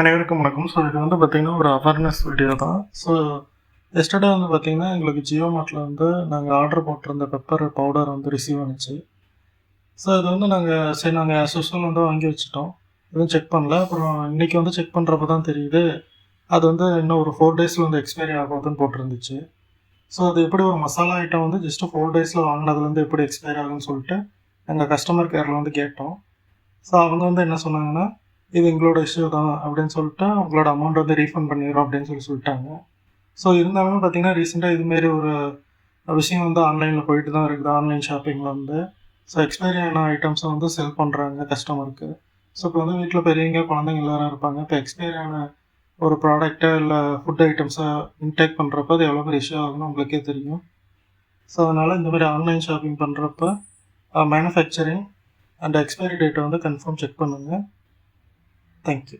அனைவருக்கும் வணக்கம். ஸோ இது வந்து பார்த்திங்கன்னா ஒரு அவேர்னஸ் வீடியோ தான். ஸோ எஸ்டர்டே வந்து பார்த்திங்கன்னா எங்களுக்கு ஜியோ மார்ட்டில் வந்து நாங்கள் ஆர்டர் போட்டிருந்த பெப்பர் பவுடர் வந்து ரிசீவ் ஆனிச்சு. ஸோ இது வந்து நாங்கள் ஆஸ் யூஸ்வல் வந்து வாங்கி வச்சுட்டோம். எதுவும் செக் பண்ணல. அப்புறம் இன்றைக்கி வந்து செக் பண்ணுறப்ப தான் தெரியுது அது வந்து இன்னும் ஒரு 4 டேஸில் வந்து எக்ஸ்பைரி ஆகுதுன்னு போட்டிருந்துச்சு. ஸோ அது எப்படி ஒரு மசாலா ஐட்டம் வந்து ஜஸ்ட்டு 4 டேஸில் வாங்கினதுலேருந்து எப்படி எக்ஸ்பைரி ஆகுதுன்னு சொல்லிட்டு எங்கள் கஸ்டமர் கேரில் வந்து கேட்டோம். ஸோ அவங்க வந்து என்ன சொன்னாங்கன்னா, இது எங்களோட இஷ்யூ தான் அப்படின்னு சொல்லிட்டு உங்களோட அமௌண்ட் வந்து ரீஃபண்ட் பண்ணிடுறோம் அப்படின்னு சொல்லிட்டாங்க. ஸோ இருந்தாலுமே பார்த்தீங்கன்னா ரீசெண்டாக இதுமாரி ஒரு விஷயம் வந்து ஆன்லைனில் போயிட்டு தான் இருக்குது. ஆன்லைன் ஷாப்பிங்கில் வந்து ஸோ எக்ஸ்பைரி ஆன ஐட்டம்ஸை வந்து செல் பண்ணுறாங்க கஸ்டமருக்கு. ஸோ இப்போ வந்து வீட்டில் பெரியவங்க குழந்தைங்க எல்லோரும் இருப்பாங்க. இப்போ எக்ஸ்பைரி ஆன ஒரு ப்ராடக்ட்டை இல்லை ஃபுட் ஐட்டம்ஸை இன்டேக் பண்ணுறப்ப அது எவ்வளோ பெரிய இஷ்யூ ஆகுன்னு உங்களுக்கே தெரியும். ஸோ அதனால் இந்த மாதிரி ஆன்லைன் ஷாப்பிங் பண்ணுறப்ப மேனுஃபேக்சரிங் அண்ட் எக்ஸ்பைரி டேட்டை வந்து கன்ஃபார்ம் செக் பண்ணுங்கள். தேங்க்யூ.